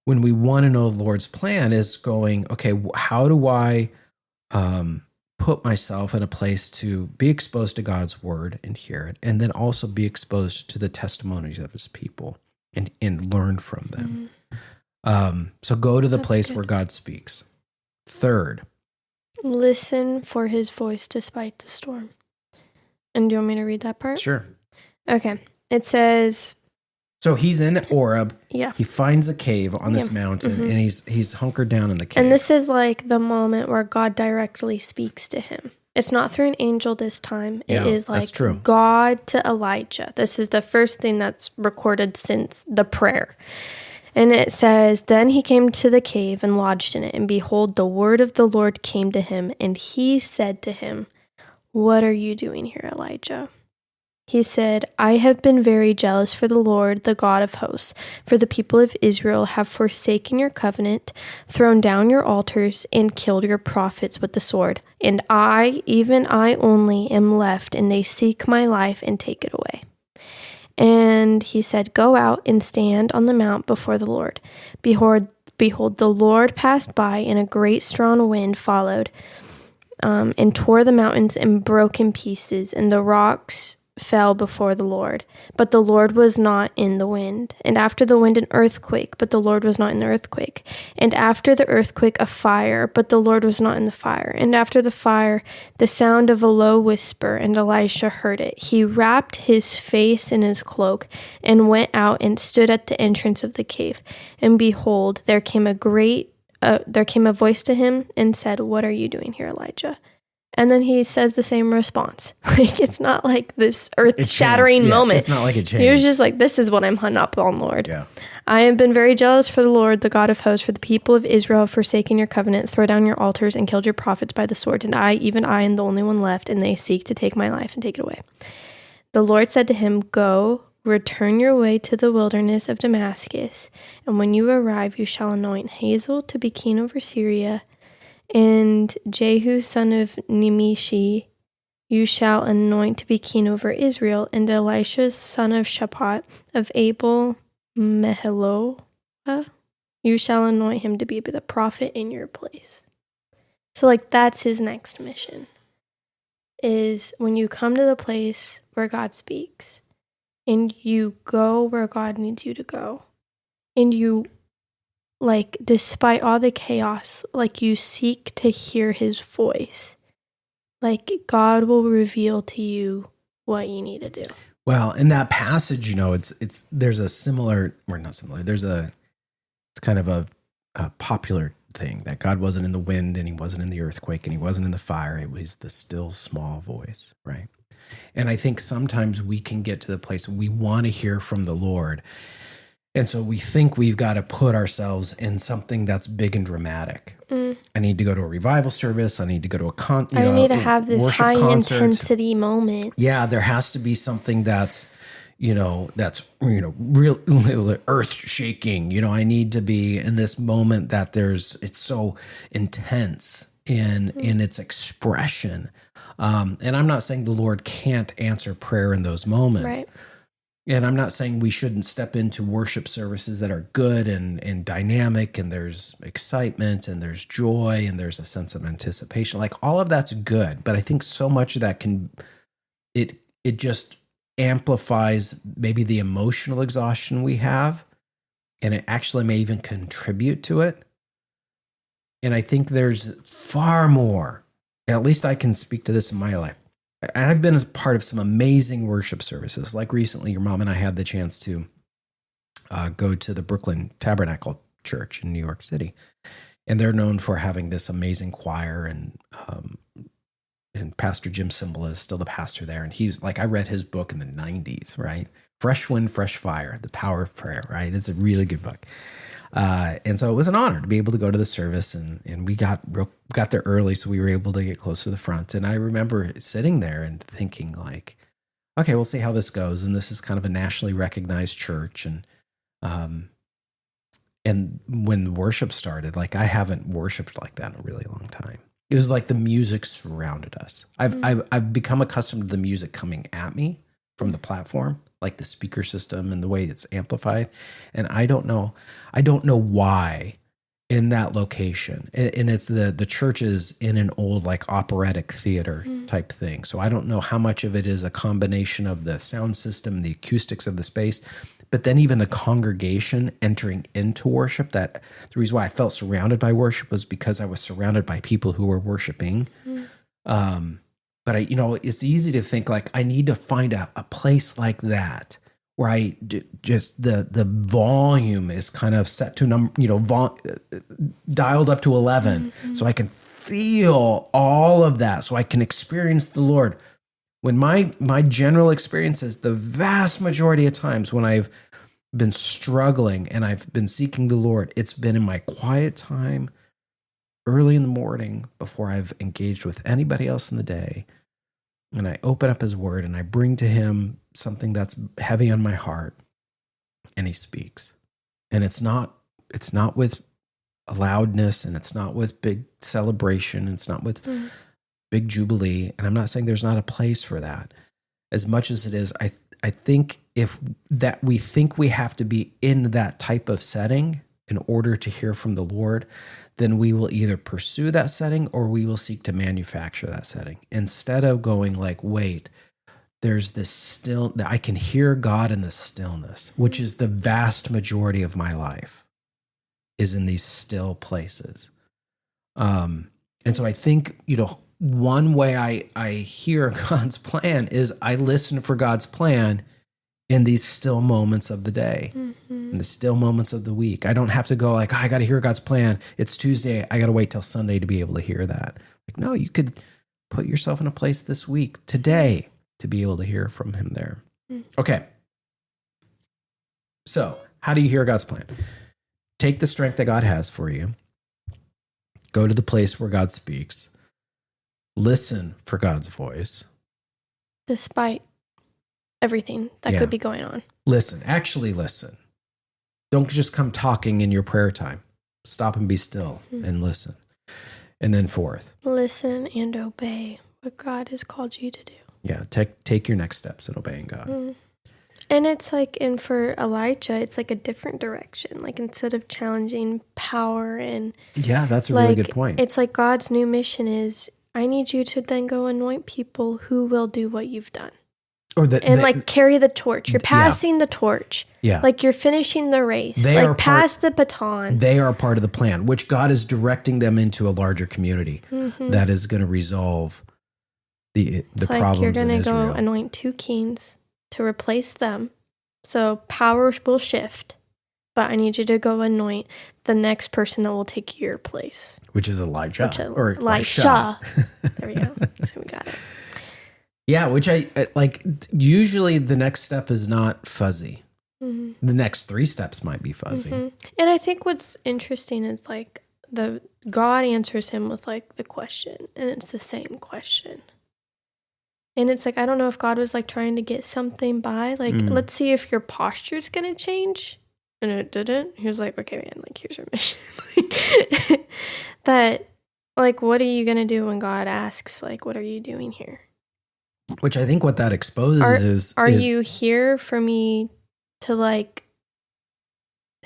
when we want to know the Lord's plan is going, okay, how do I put myself in a place to be exposed to God's word and hear it, and then also be exposed to the testimonies of his people and learn from them. So go to the place where God speaks. Third, listen for his voice despite the storm. And do you want me to read that part? Sure. Okay. It says, so he's in Oreb. Yeah. He finds a cave on this mountain, and he's hunkered down in the cave. And this is like the moment where God directly speaks to him. It's not through an angel this time. It is like God to Elijah. This is the first thing that's recorded since the prayer. And it says, then he came to the cave and lodged in it. And behold, the word of the Lord came to him. And he said to him, what are you doing here, Elijah? He said, I have been very jealous for the Lord, the God of hosts, for the people of Israel have forsaken your covenant, thrown down your altars, and killed your prophets with the sword. And I, even I only, am left, and they seek my life and take it away. And he said, go out and stand on the mount before the Lord. Behold, the Lord passed by, and a great strong wind followed, and tore the mountains and broke in pieces, and the rocks fell before the Lord, but the Lord was not in the wind. And after the wind, an earthquake, but the Lord was not in the earthquake. And after the earthquake, a fire, but the Lord was not in the fire. And after the fire, the sound of a low whisper, and Elisha heard it. He wrapped his face in his cloak and went out and stood at the entrance of the cave. And behold, there came a voice to him and said, what are you doing here, Elijah? And then he says the same response. Like, it's not like this earth-shattering moment. It's not like it changed. He was just like, this is what I'm hung up on, Lord. Yeah. I have been very jealous for the Lord, the God of hosts, for the people of Israel have forsaken your covenant, thrown down your altars, and killed your prophets by the sword. And I, even I, am the only one left, and they seek to take my life and take it away. The Lord said to him, go, return your way to the wilderness of Damascus, and when you arrive, you shall anoint Hazael to be king over Syria, and Jehu son of Nimshi you shall anoint to be king over Israel, and Elisha son of Shaphat of Abel Meholah you shall anoint him to be the prophet in your place. So like that's his next mission, is when you come to the place where God speaks and you go where God needs you to go, and you, like, despite all the chaos, like, you seek to hear his voice. Like, God will reveal to you what you need to do. Well, in that passage, there's a similar, or not similar, it's kind of a popular thing, that God wasn't in the wind and he wasn't in the earthquake and he wasn't in the fire. It was the still small voice, right? And I think sometimes we can get to the place we want to hear from the Lord. And so we think we've got to put ourselves in something that's big and dramatic. I need to go to a revival service. I need to go to I need to have this high intensity moment. Yeah, there has to be something that's real earth shaking. I need to be in this moment that it's so intense in its expression. And I'm not saying the Lord can't answer prayer in those moments. Right. And I'm not saying we shouldn't step into worship services that are good and dynamic, and there's excitement and there's joy and there's a sense of anticipation. Like, all of that's good, but I think so much of that it just amplifies maybe the emotional exhaustion we have, and it actually may even contribute to it. And I think there's far more, at least I can speak to this in my life. And I've been a part of some amazing worship services. Like recently, your mom and I had the chance to go to the Brooklyn Tabernacle Church in New York City. And they're known for having this amazing choir, and Pastor Jim Cymbala is still the pastor there. And he's like, I read his book in the 90s, right? Fresh Wind, Fresh Fire, The Power of Prayer, right? It's a really good book. And so it was an honor to be able to go to the service, and we got there early, so we were able to get close to the front. And I remember sitting there and thinking, like, okay, we'll see how this goes. And this is kind of a nationally recognized church. And when worship started, like, I haven't worshiped like that in a really long time. It was like the music surrounded us. I've become accustomed to the music coming at me from the platform, like the speaker system and the way it's amplified. And I don't know why in that location. And it's the church is in an old, like, operatic theater type thing. So I don't know how much of it is a combination of the sound system, the acoustics of the space, but then even the congregation entering into worship. That the reason why I felt surrounded by worship was because I was surrounded by people who were worshiping. But it's easy to think, like, I need to find a place like that where just the volume is kind of set to dialed up to 11, so I can feel all of that, so I can experience the Lord. When my general experience is, the vast majority of times when I've been struggling and I've been seeking the Lord, it's been in my quiet time, early in the morning, before I've engaged with anybody else in the day. And I open up his word and I bring to him something that's heavy on my heart, and he speaks. And it's not with a loudness, and it's not with big celebration, and it's not with big jubilee. And I'm not saying there's not a place for that. As much as it is, I think we think we have to be in that type of setting in order to hear from the Lord, then we will either pursue that setting or we will seek to manufacture that setting. Instead of going like, wait, there's this I can hear God in the stillness, which is the vast majority of my life, is in these still places. And so I think, one way I hear God's plan is I listen for God's plan in these still moments of the day, in the still moments of the week. I don't have to go like, I got to hear God's plan. It's Tuesday. I got to wait till Sunday to be able to hear that. Like, no, you could put yourself in a place this week, today, to be able to hear from him there. Okay. So how do you hear God's plan? Take the strength that God has for you. Go to the place where God speaks. Listen for God's voice. Despite everything that could be going on. Actually listen. Don't just come talking in your prayer time. Stop and be still and listen. And then fourth, listen and obey what God has called you to do. Yeah, take your next steps in obeying God. And it's like, and for Elijah, it's like a different direction. Like, instead of challenging power and... Yeah, that's a really good point. It's like God's new mission is, I need you to then go anoint people who will do what you've done. Carry the torch. You're passing the torch. Yeah. Like, you're finishing the race. Pass the baton. They are part of the plan, which God is directing them into a larger community that is going to resolve the problems you're going to go anoint 2 kings to replace them. So power will shift. but I need you to go anoint the next person that will take your place. Which is Elijah. Or Elisha. There we go. So we got it. Yeah, which I like. Usually the next step is not fuzzy. The next 3 steps might be fuzzy. And I think what's interesting is like God answers him with like the question, and it's the same question. And it's like, I don't know if God was like trying to get something by, like, let's see if your posture is going to change. And it didn't. He was like, okay, man, like, here's your mission. That, like, what are you going to do when God asks, like, what are you doing here? Which I think what that exposes Are you here for me to, like,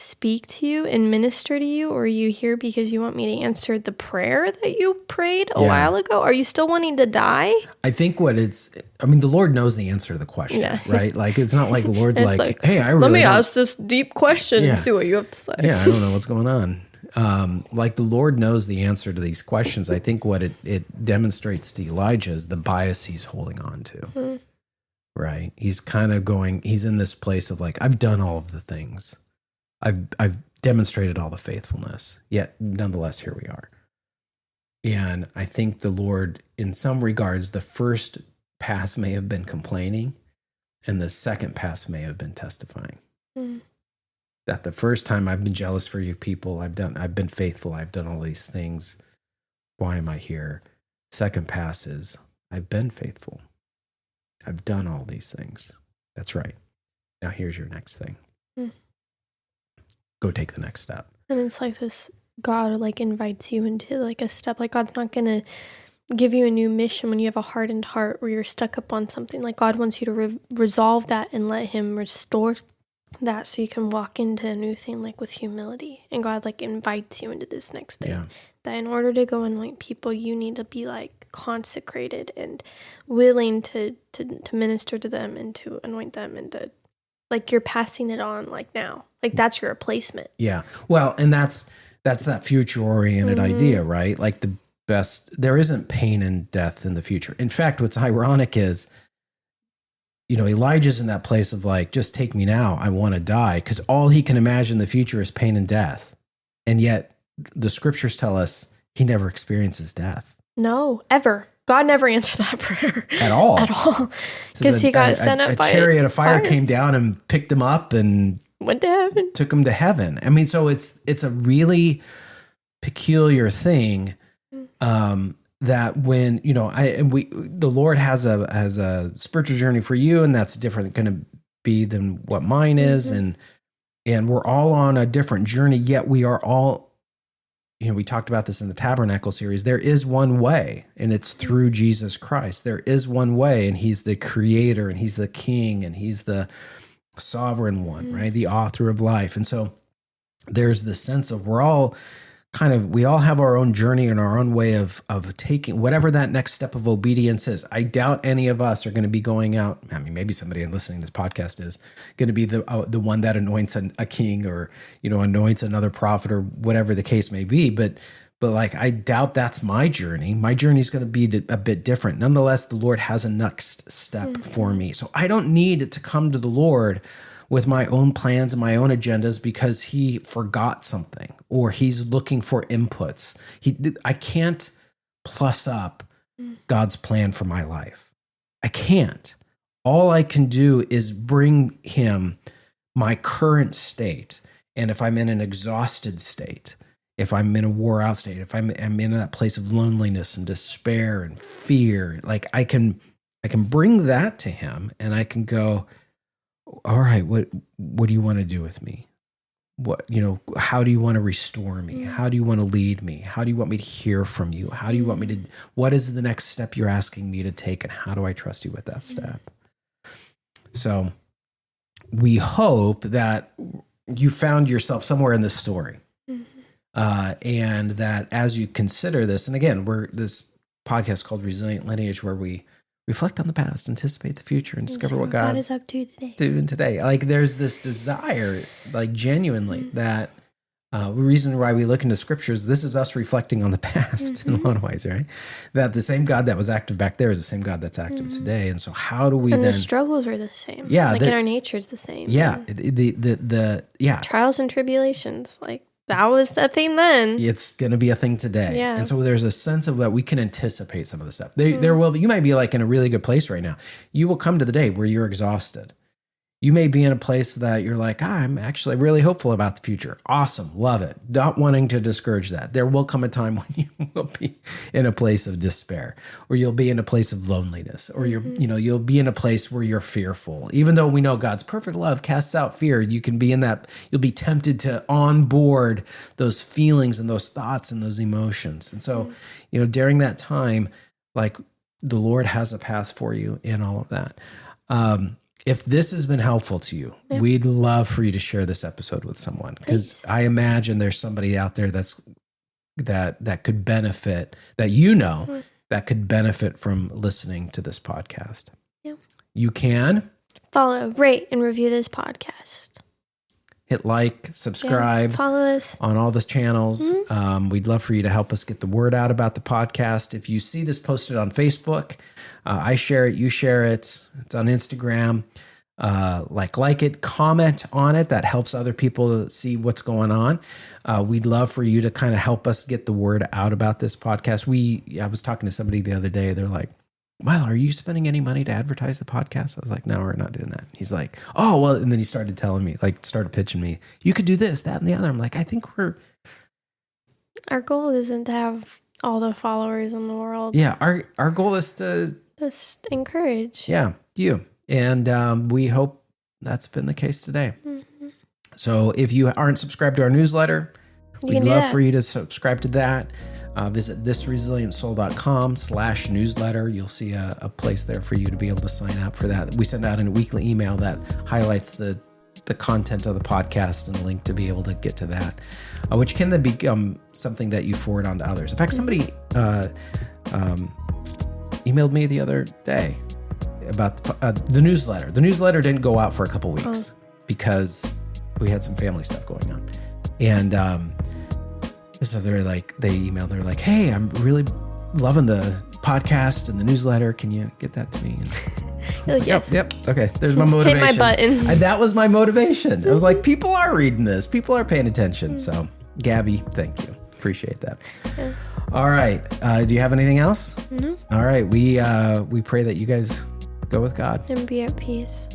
speak to you and minister to you, or are you here because you want me to answer the prayer that you prayed a while ago? Are you still wanting to die? I think the Lord knows the answer to the question, right? Like, it's not like the Lord's like, hey, let me ask this deep question and see what you have to say. Yeah, I don't know what's going on. Like, the Lord knows the answer to these questions. I think what it demonstrates to Elijah is the bias he's holding on to, right? He's kind of he's in this place of like, I've done all of the things. I've demonstrated all the faithfulness, yet nonetheless, here we are. And I think the Lord, in some regards, the first pass may have been complaining, and the second pass may have been testifying. That the first time, I've been jealous for you people, I've been faithful, I've done all these things. Why am I here? Second pass is, I've been faithful. I've done all these things. That's right. Now here's your next thing. Go take the next step. And it's like this, God like invites you into like a step. Like, God's not going to give you a new mission when you have a hardened heart where you're stuck up on something. Like, God wants you to resolve that and let him restore that so you can walk into a new thing, like with humility. And God like invites you into this next thing. That in order to go anoint people, you need to be like consecrated and willing to minister to them and to anoint them, and to like, you're passing it on like now. Like, that's your replacement. Yeah. Well, and that's that future-oriented idea, right? Like, there isn't pain and death in the future. In fact, what's ironic is, Elijah's in that place of like, just take me now. I want to die. Because all he can imagine in the future is pain and death. And yet the scriptures tell us he never experiences death. No, ever. God never answered that prayer. At all. Because he got sent up by a chariot of fire came down and picked him up and went to heaven. Took him to heaven. I mean, so it's a really peculiar thing that when, the Lord has a spiritual journey for you, and that's different going to be than what mine is. And we're all on a different journey, yet we are all, we talked about this in the Tabernacle series. There is one way, and it's through Jesus Christ. There is one way, and he's the creator, and he's the king, and he's the sovereign one, right? The author of life. And so there's this sense of we all have our own journey and our own way of taking whatever that next step of obedience is. I doubt any of us are going to be going out. I mean, maybe somebody listening to this podcast is going to be the one that anoints a king, or, anoints another prophet, or whatever the case may be. But like, I doubt that's my journey. My journey is going to be a bit different. Nonetheless, the Lord has a next step for me. So I don't need to come to the Lord with my own plans and my own agendas because he forgot something, or he's looking for inputs. I can't plus up God's plan for my life. I can't. All I can do is bring him my current state. And if I'm in an exhausted state, if I'm in a wore out state, if I'm in that place of loneliness and despair and fear, like I can bring that to him, and I can go, all right, what do you want to do with me? How do you want to restore me? How do you want to lead me? How do you want me to hear from you? How do you want me to, what is the next step you're asking me to take, and how do I trust you with that step? So we hope that you found yourself somewhere in this story. And that as you consider this, and again, we're this podcast called Resilient Lineage, where we reflect on the past, anticipate the future, and discover what God is up to today. Like, there's this desire, like, genuinely, that The reason why we look into scriptures, this is us reflecting on the past in a lot of ways, right? That the same God that was active back there is the same God that's active today. And so how do we and then... the struggles are the same. Yeah. Like in our nature, it's the same. Yeah. Yeah. Trials and tribulations. Like that was the thing then. It's going to be a thing today. Yeah. And so there's a sense of that we can anticipate some of the stuff. There will be, you might be like in a really good place right now. You will come to the day where you're exhausted. You may be in a place that you're like, I'm actually really hopeful about the future. Awesome. Love it. Not wanting to discourage that. There will come a time when you will be in a place of despair, or you'll be in a place of loneliness, or you'll be in a place where you're fearful. Even though we know God's perfect love casts out fear, you can be in that, you'll be tempted to onboard those feelings and those thoughts and those emotions. And so, during that time, like the Lord has a path for you in all of that. If this has been helpful to you, we'd love for you to share this episode with someone, because I imagine there's somebody out there that could benefit, that could benefit from listening to this podcast. Yeah. You can follow, rate, and review this podcast. Hit like, subscribe, follow us on all the channels. We'd love for you to help us get the word out about the podcast. If you see this posted on Facebook, I share it, you share it. It's on Instagram. Like it, comment on it. That helps other people see what's going on. We'd love for you to kind of help us get the word out about this podcast. I was talking to somebody the other day. They're like, Milo, are you spending any money to advertise the podcast? I was like, no, we're not doing that. He's like, oh, well, and then he started telling me, started pitching me, you could do this, that, and the other. I'm like, I think our goal isn't to have all the followers in the world. Yeah. Our goal is to just encourage. Yeah, you. And we hope that's been the case today. Mm-hmm. So if you aren't subscribed to our newsletter, we'd love for you to subscribe to that. Visit thisresilientsoul.com/newsletter. You'll see a place there for you to be able to sign up for that. We send out a weekly email that highlights the content of the podcast and a link to be able to get to that, which can then become something that you forward on to others. In fact, somebody emailed me the other day about the newsletter. The newsletter didn't go out for a couple weeks because we had some family stuff going on. And so they emailed, they're like, hey, I'm really loving the podcast and the newsletter. Can you get that to me? And like, yes. Yep. Okay. There's my motivation. Hit my button. That was my motivation. I was like, people are reading this. People are paying attention. So Gabby, thank you. Appreciate that. Yeah. All right. Do you have anything else? No. All right. We pray that you guys go with God and be at peace.